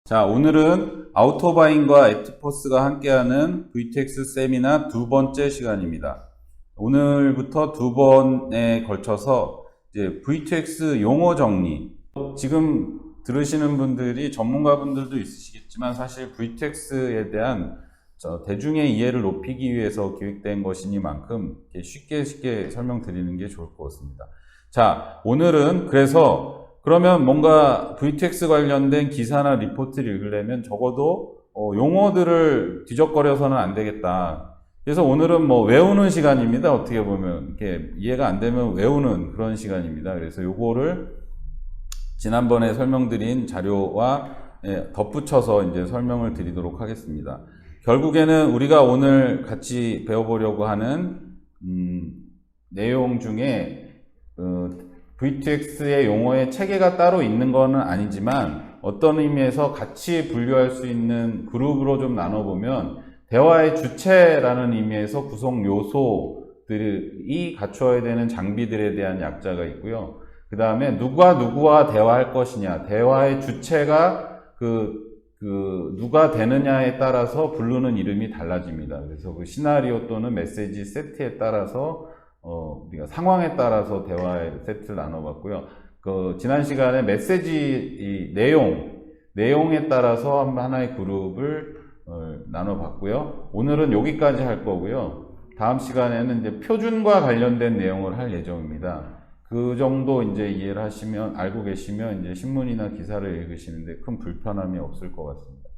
자, 오늘은 아우토바인과 에티포스가 함께하는 VTX 세미나 두 번째 시간입니다. 오늘부터 두 번에 걸쳐서 이제 VTX 용어 정리. 지금 들으시는 분들이 전문가분들도 있으시겠지만 사실 VTX에 대한 대중의 이해를 높이기 위해서 기획된 것이니만큼 쉽게 설명드리는 게 좋을 것 같습니다. 자, 오늘은 그러면 뭔가 VTX 관련된 기사나 리포트를 읽으려면 적어도 용어들을 뒤적거려서는 안 되겠다. 그래서 오늘은 외우는 시간입니다. 어떻게 보면 이렇게 이해가 안 되면 외우는 그런 시간입니다. 그래서 요거를 지난번에 설명드린 자료와 덧붙여서 이제 설명을 드리도록 하겠습니다. 결국에는 우리가 오늘 같이 배워보려고 하는 내용 중에 VTX의 용어의 체계가 따로 있는 것은 아니지만 어떤 의미에서 같이 분류할 수 있는 그룹으로 좀 나눠보면 대화의 주체라는 의미에서 구성 요소들이 갖추어야 되는 장비들에 대한 약자가 있고요. 그 다음에 누구와 대화할 것이냐, 대화의 주체가 누가 되느냐에 따라서 부르는 이름이 달라집니다. 그래서 그 시나리오 또는 메시지 세트에 따라서 우리가 상황에 따라서 대화의 세트를 나눠봤고요. 지난 시간에 메시지 내용에 따라서 하나의 그룹을 나눠봤고요. 오늘은 여기까지 할 거고요. 다음 시간에는 이제 표준과 관련된 내용을 할 예정입니다. 그 정도 이제 이해를 알고 계시면 이제 신문이나 기사를 읽으시는데 큰 불편함이 없을 것 같습니다.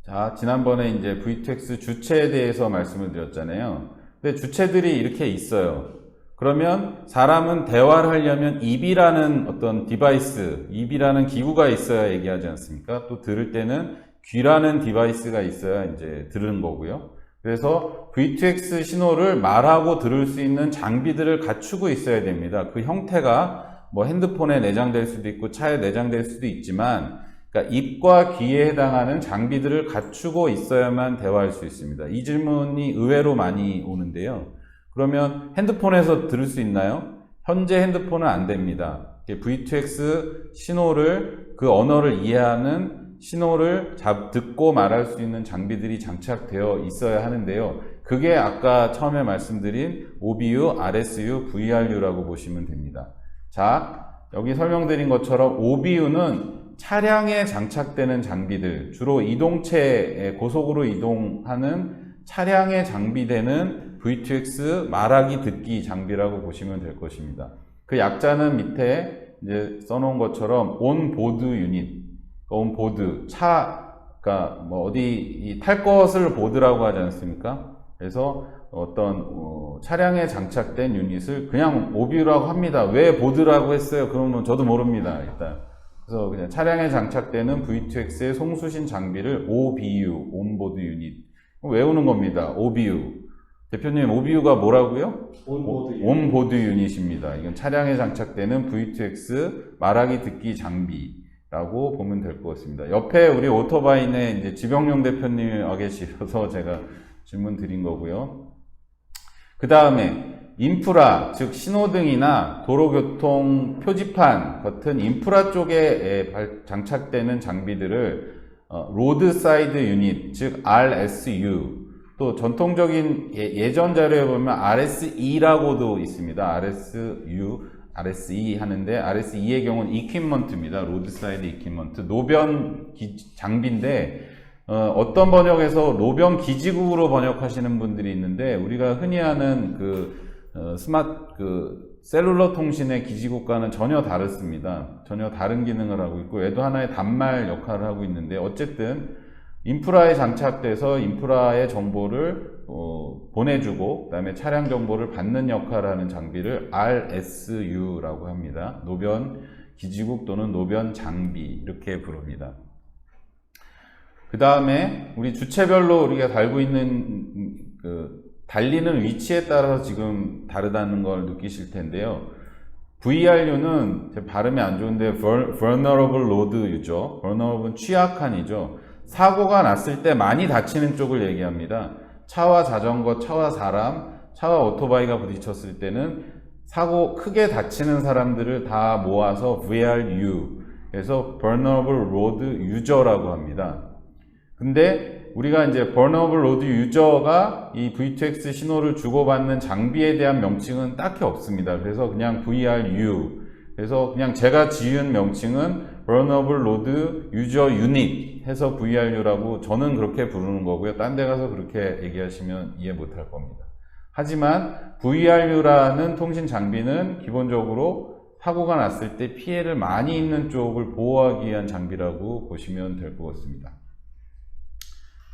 자, 지난번에 이제 VTX 주체에 대해서 말씀을 드렸잖아요. 근데 주체들이 이렇게 있어요. 그러면 사람은 대화를 하려면 입이라는 어떤 디바이스, 입이라는 기구가 있어야 얘기하지 않습니까? 또 들을 때는 귀라는 디바이스가 있어야 이제 들은 거고요. 그래서 VTX 신호를 말하고 들을 수 있는 장비들을 갖추고 있어야 됩니다. 그 형태가 핸드폰에 내장될 수도 있고 차에 내장될 수도 있지만, 그러니까 입과 귀에 해당하는 장비들을 갖추고 있어야만 대화할 수 있습니다. 이 질문이 의외로 많이 오는데요. 그러면 핸드폰에서 들을 수 있나요? 현재 핸드폰은 안 됩니다. VTX 신호를, 그 언어를 이해하는 신호를 듣고 말할 수 있는 장비들이 장착되어 있어야 하는데요. 그게 아까 처음에 말씀드린 OBU, RSU, VRU라고 보시면 됩니다. 자, 여기 설명드린 것처럼 OBU는 차량에 장착되는 장비들, 주로 이동체에 고속으로 이동하는 차량에 장비되는 VTX 말하기 듣기 장비라고 보시면 될 것입니다. 그 약자는 밑에 이제 써놓은 것처럼 온보드 유닛, 온보드, 그러니까 어디 탈 것을 보드라고 하지 않습니까? 그래서 어떤 차량에 장착된 유닛을 그냥 OBU라고 합니다. 왜 보드라고 했어요? 그러면 저도 모릅니다. 일단. 그래서 그냥 차량에 장착되는 VTX의 송수신 장비를 OBU, 온보드 유닛. 외우는 겁니다. OBU. 대표님, OBU가 뭐라고요? 온보드 유닛입니다. 이건 차량에 장착되는 VTX 말하기 듣기 장비라고 보면 될 것 같습니다. 옆에 우리 오토바이네 이제 지병용 대표님이 와 계셔서 제가 질문 드린 거고요. 그 다음에 인프라, 즉 신호등이나 도로교통 표지판 같은 인프라 쪽에 장착되는 장비들을 로드사이드 유닛, 즉 RSU, 또 전통적인 예전 자료에 보면 RSE라고도 있습니다. RSE 하는데 RSE의 경우는 이퀴먼트입니다. 로드사이드 이퀴먼트, 노변 장비인데 어떤 번역에서 노변 기지국으로 번역하시는 분들이 있는데 우리가 흔히 하는 셀룰러 통신의 기지국과는 전혀 다릅니다. 전혀 다른 기능을 하고 있고 얘도 하나의 단말 역할을 하고 있는데 어쨌든 인프라에 장착돼서 인프라의 정보를 보내주고 그다음에 차량 정보를 받는 역할을 하는 장비를 RSU라고 합니다. 노변 기지국 또는 노변 장비 이렇게 부릅니다. 그 다음에 우리 주체별로 우리가 달고 있는 달리는 위치에 따라서 지금 다르다는 걸 느끼실 텐데요. VRU는 제 발음이 안 좋은데 vulnerable load이죠. vulnerable은 취약한이죠. 사고가 났을 때 많이 다치는 쪽을 얘기합니다. 차와 자전거, 차와 사람, 차와 오토바이가 부딪혔을 때는 크게 다치는 사람들을 다 모아서 VRU, 그래서 vulnerable road user라고 합니다. 근데 우리가 이제 vulnerable road user가 이 V2X 신호를 주고받는 장비에 대한 명칭은 딱히 없습니다. 그래서 그냥 VRU. 그래서 그냥 제가 지은 명칭은 vulnerable road user unit 해서 VRU라고 저는 그렇게 부르는 거고요. 딴 데 가서 그렇게 얘기하시면 이해 못할 겁니다. 하지만 VRU라는 통신 장비는 기본적으로 사고가 났을 때 피해를 많이 입는 쪽을 보호하기 위한 장비라고 보시면 될 것 같습니다.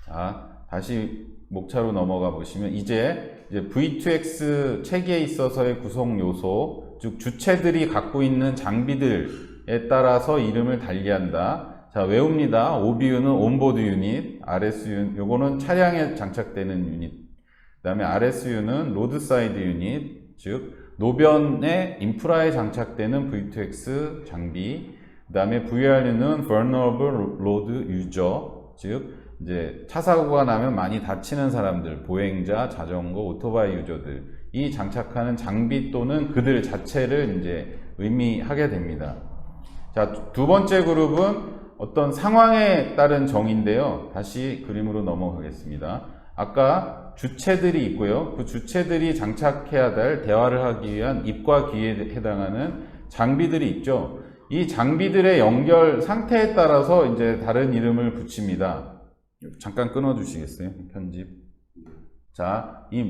자, 다시 목차로 넘어가 보시면 이제 V2X 체계에 있어서의 구성 요소, 즉 주체들이 갖고 있는 장비들에 따라서 이름을 달리한다. 자, 외웁니다. OBU는 온보드 유닛, RSU 요거는 차량에 장착되는 유닛. 그다음에 RSU는 로드사이드 유닛, 즉 노변의 인프라에 장착되는 V2X 장비. 그다음에 VRU는 vulnerable road user, 즉 이제 차 사고가 나면 많이 다치는 사람들, 보행자, 자전거, 오토바이 유저들 이 장착하는 장비 또는 그들 자체를 이제 의미하게 됩니다. 자, 두 번째 그룹은 어떤 상황에 따른 정의인데요. 다시 그림으로 넘어가겠습니다. 아까 주체들이 있고요. 그 주체들이 장착해야 될 대화를 하기 위한 입과 귀에 해당하는 장비들이 있죠. 이 장비들의 연결 상태에 따라서 이제 다른 이름을 붙입니다. 잠깐 끊어 주시겠어요? 편집. 자, 이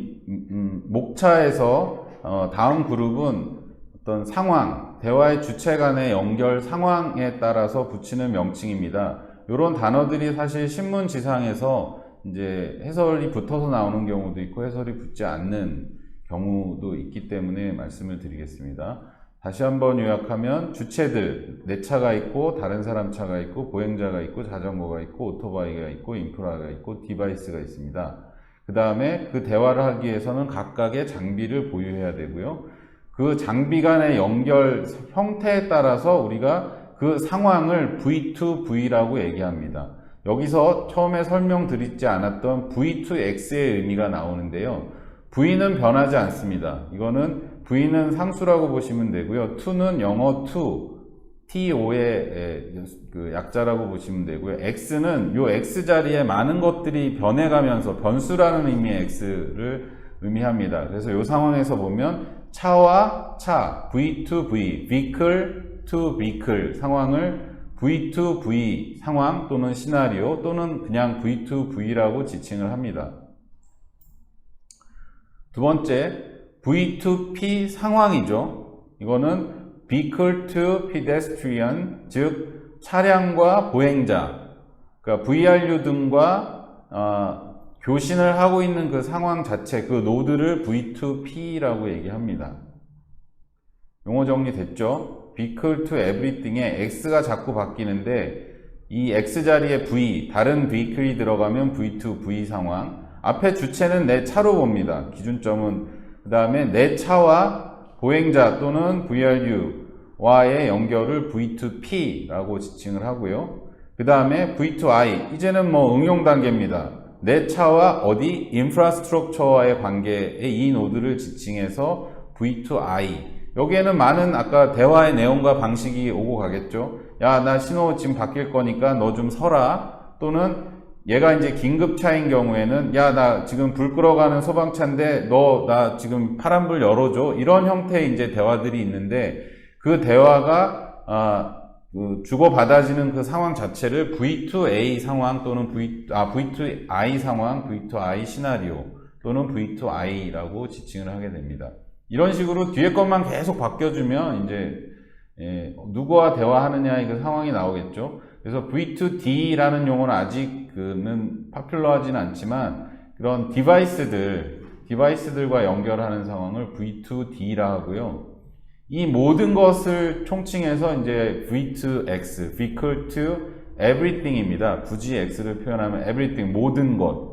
목차에서 다음 그룹은 어떤 상황, 대화의 주체 간의 연결 상황에 따라서 붙이는 명칭입니다. 이런 단어들이 사실 신문지상에서 이제 해설이 붙어서 나오는 경우도 있고 해설이 붙지 않는 경우도 있기 때문에 말씀을 드리겠습니다. 다시 한번 요약하면 주체들, 내 차가 있고 다른 사람 차가 있고 보행자가 있고 자전거가 있고 오토바이가 있고 인프라가 있고 디바이스가 있습니다. 그 다음에 그 대화를 하기 위해서는 각각의 장비를 보유해야 되고요. 그 장비 간의 연결 형태에 따라서 우리가 그 상황을 V2V라고 얘기합니다. 여기서 처음에 설명드리지 않았던 V2X의 의미가 나오는데요. V는 변하지 않습니다. 이거는 V는 상수라고 보시면 되고요. 2는 영어 to, TO의 그 약자라고 보시면 되고요. X는 요 X 자리에 많은 것들이 변해가면서 변수라는 의미의 X를 의미합니다. 그래서 요 상황에서 보면 차와 차, V2V, vehicle to vehicle 상황을 V2V 상황 또는 시나리오 또는 그냥 V2V라고 지칭을 합니다. 두 번째, V2P 상황이죠. 이거는 vehicle to pedestrian, 즉 차량과 보행자, 그러니까 VRU 등과 교신을 하고 있는 그 상황 자체, 그 노드를 V2P라고 얘기합니다. 용어 정리 됐죠? vehicle to everything에 X가 자꾸 바뀌는데 이 X 자리에 V, 다른 vehicle이 들어가면 V2V 상황. 앞에 주체는 내 차로 봅니다. 기준점은 그 다음에 내 차와 보행자 또는 VRU와의 연결을 V2P라고 지칭을 하고요. 그 다음에 V2I, 이제는 뭐 응용 단계입니다. 내 차와 어디? 인프라스트럭처와의 관계에 이 노드를 지칭해서 V2I. 여기에는 많은 아까 대화의 내용과 방식이 오고 가겠죠. 야, 나 신호 지금 바뀔 거니까 너 좀 서라. 또는 얘가 이제 긴급차인 경우에는 야, 나 지금 불 끌어가는 소방차인데 너 나 지금 파란불 열어줘. 이런 형태의 이제 대화들이 있는데 그 대화가 주고받아지는 그 상황 자체를 V2A 상황 또는 V2I 상황, V2I 시나리오 또는 V2I라고 지칭을 하게 됩니다. 이런 식으로 뒤에 것만 계속 바뀌어주면 이제 누구와 대화하느냐의 그 상황이 나오겠죠. 그래서 V2D라는 용어는 아직은 파퓰러하지는 않지만 그런 디바이스들과 연결하는 상황을 V2D라 하고요. 이 모든 것을 총칭해서 이제 V2X, vehicle to everything입니다. 굳이 X를 표현하면 everything, 모든 것.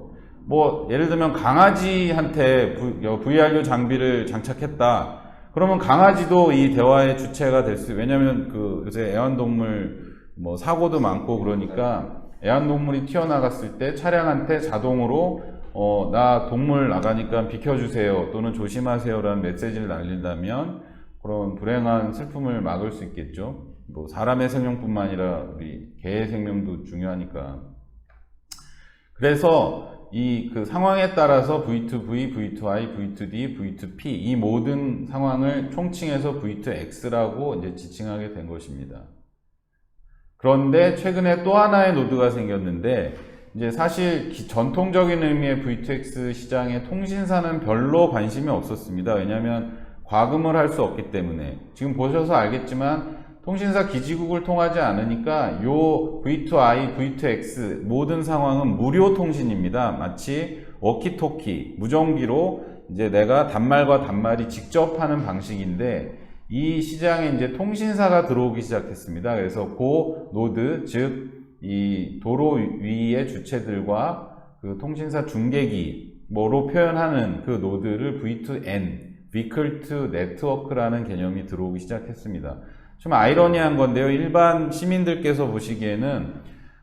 뭐 예를 들면 강아지한테 VRU 장비를 장착했다. 그러면 강아지도 이 대화의 주체가 될 수, 왜냐면 그 요새 애완동물 뭐 사고도 많고 그러니까 애완동물이 튀어나갔을 때 차량한테 자동으로 나 동물 나가니까 비켜주세요 또는 조심하세요라는 메시지를 날린다면 그런 불행한 슬픔을 막을 수 있겠죠. 뭐 사람의 생명뿐만 아니라 우리 개의 생명도 중요하니까. 그래서 이 그 상황에 따라서 V2V, V2I, V2D, V2P 이 모든 상황을 총칭해서 V2X라고 이제 지칭하게 된 것입니다. 그런데 최근에 또 하나의 노드가 생겼는데 이제 사실 전통적인 의미의 V2X 시장에 통신사는 별로 관심이 없었습니다. 왜냐하면 과금을 할 수 없기 때문에. 지금 보셔서 알겠지만 통신사 기지국을 통하지 않으니까 요 V2I, V2X 모든 상황은 무료 통신입니다. 마치 워키토키, 무전기로 이제 내가 단말과 단말이 직접 하는 방식인데 이 시장에 이제 통신사가 들어오기 시작했습니다. 그래서 그 노드, 즉 이 도로 위의 주체들과 그 통신사 중계기 뭐로 표현하는 그 노드를 V2N, Vehicle to Network라는 개념이 들어오기 시작했습니다. 좀 아이러니한 건데요. 일반 시민들께서 보시기에는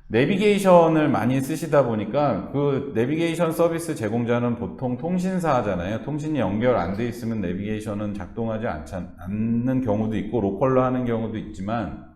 내비게이션을 많이 쓰시다 보니까 그 내비게이션 서비스 제공자는 보통 통신사잖아요. 통신이 연결 안 돼 있으면 내비게이션은 작동하지 않는 경우도 있고 로컬로 하는 경우도 있지만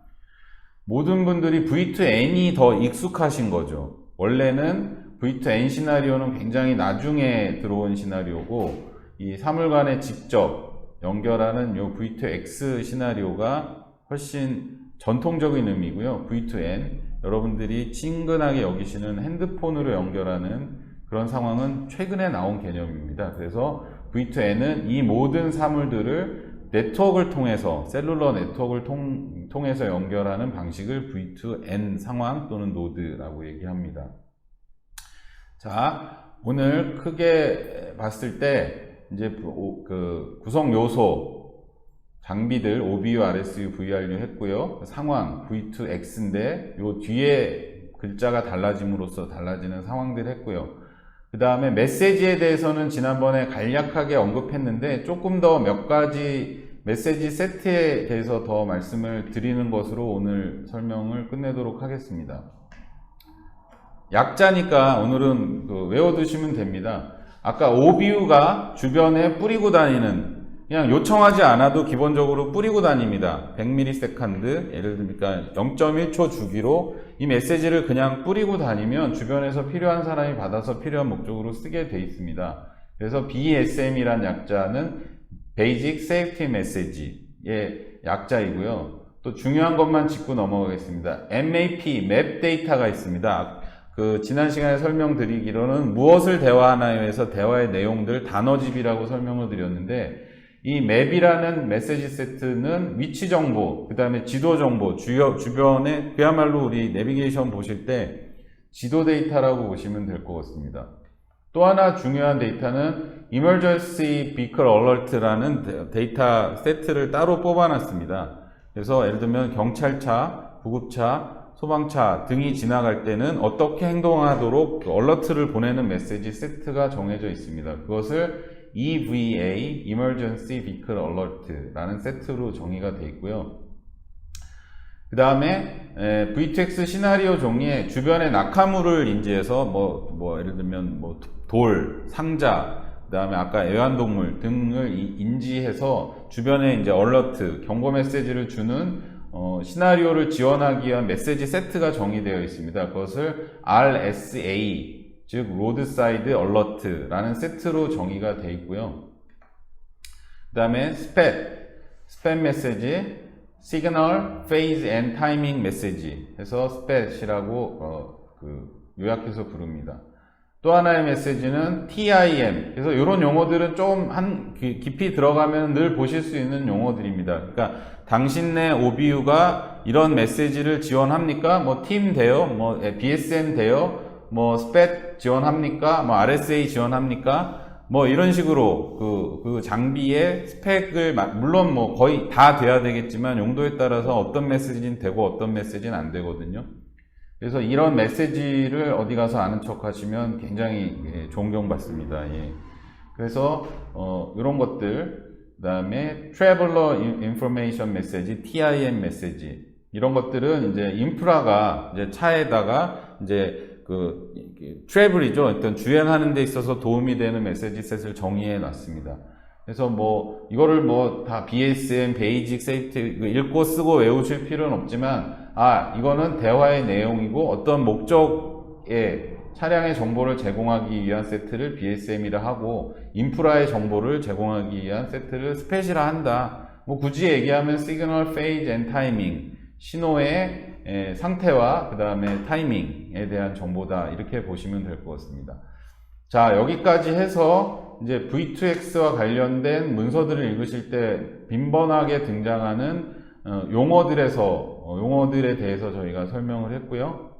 모든 분들이 V2N이 더 익숙하신 거죠. 원래는 V2N 시나리오는 굉장히 나중에 들어온 시나리오고 이 사물간에 직접 연결하는 요 V2X 시나리오가 훨씬 전통적인 의미고요. V2N, 여러분들이 친근하게 여기시는 핸드폰으로 연결하는 그런 상황은 최근에 나온 개념입니다. 그래서 V2N은 이 모든 사물들을 네트워크를 통해서, 셀룰러 네트워크를 통해서 연결하는 방식을 V2N 상황 또는 노드라고 얘기합니다. 자, 오늘 크게 봤을 때 이제 그 구성 요소 장비들 OBU, RSU, VRU 했고요. 상황 V2X인데 요 뒤에 글자가 달라짐으로써 달라지는 상황들 했고요. 그 다음에 메시지에 대해서는 지난번에 간략하게 언급했는데 조금 더 몇 가지 메시지 세트에 대해서 더 말씀을 드리는 것으로 오늘 설명을 끝내도록 하겠습니다. 약자니까 오늘은 외워두시면 됩니다. 아까 OBU가 주변에 뿌리고 다니는, 그냥 요청하지 않아도 기본적으로 뿌리고 다닙니다. 100ms, 예를 들니까 0.1초 주기로 이 메시지를 그냥 뿌리고 다니면 주변에서 필요한 사람이 받아서 필요한 목적으로 쓰게 돼 있습니다. 그래서 BSM이란 약자는 Basic Safety Message의 약자이고요. 또 중요한 것만 짚고 넘어가겠습니다. MAP, Map Data가 있습니다. 지난 시간에 설명드리기로는 무엇을 대화하나요에서 대화의 내용들 단어집이라고 설명을 드렸는데 이 맵이라는 메시지 세트는 위치 정보, 그 다음에 지도 정보, 주변에 그야말로 우리 내비게이션 보실 때 지도 데이터라고 보시면 될 것 같습니다. 또 하나 중요한 데이터는 Emergency Vehicle Alert라는 데이터 세트를 따로 뽑아놨습니다. 그래서 예를 들면 경찰차, 구급차, 소방차 등이 지나갈 때는 어떻게 행동하도록 얼러트를 보내는 메시지 세트가 정해져 있습니다. 그것을 EVA, Emergency Vehicle Alert라는 세트로 정의가 되어 있고요. 그 다음에 V2X 시나리오 종이에 주변에 낙하물을 인지해서 예를 들면 돌, 상자, 그 다음에 아까 애완동물 등을 인지해서 주변에 이제 얼러트, 경고 메시지를 주는 시나리오를 지원하기 위한 메시지 세트가 정의되어 있습니다. 그것을 RSA, 즉 Roadside Alert라는 세트로 정의가 되어 있고요. 그 다음에 스팻 메시지, Signal, Phase and Timing Message 해서 스팻이라고 요약해서 부릅니다. 또 하나의 메시지는 TIM. 그래서 이런 용어들은 좀 깊이 들어가면 늘 보실 수 있는 용어들입니다. 그러니까 당신네 OBU가 이런 메시지를 지원합니까? 팀 돼요? BSM 돼요? 스팻 지원합니까? RSA 지원합니까? 이런 식으로 그 장비의 스펙을 물론 거의 다 돼야 되겠지만 용도에 따라서 어떤 메시지는 되고 어떤 메시지는 안 되거든요. 그래서 이런 메시지를 어디 가서 아는 척 하시면 굉장히 존경받습니다. 예. 그래서 이런 것들, 그 다음에 Traveler Information Message, TIM 메시지, 이런 것들은 이제 인프라가 이제 차에다가 이제 트래블이죠. 어떤 주행하는 데 있어서 도움이 되는 메시지 셋을 정의해 놨습니다. 그래서 뭐 이거를 뭐 다 BSM, 베이직 세이프티 읽고 쓰고 외우실 필요는 없지만 이거는 대화의 내용이고 어떤 목적의 차량의 정보를 제공하기 위한 세트를 BSM이라 하고 인프라의 정보를 제공하기 위한 세트를 스펫이라 한다. 뭐 굳이 얘기하면 시그널 페이즈 앤 타이밍, 신호의 상태와 그 다음에 타이밍에 대한 정보다, 이렇게 보시면 될 것 같습니다. 자, 여기까지 해서 이제 V2X와 관련된 문서들을 읽으실 때 빈번하게 등장하는 용어들에 대해서 저희가 설명을 했고요.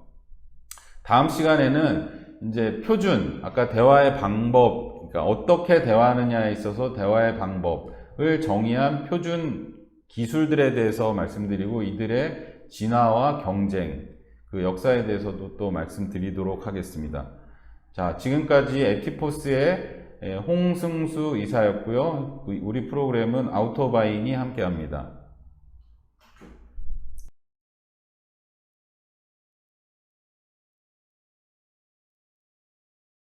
다음 시간에는 이제 표준, 아까 대화의 방법, 그러니까 어떻게 대화하느냐에 있어서 대화의 방법을 정의한 표준 기술들에 대해서 말씀드리고, 이들의 진화와 경쟁, 그 역사에 대해서도 또 말씀드리도록 하겠습니다. 자, 지금까지 에티포스의 홍승수 이사였고요. 우리 프로그램은 아우토바인이 함께합니다.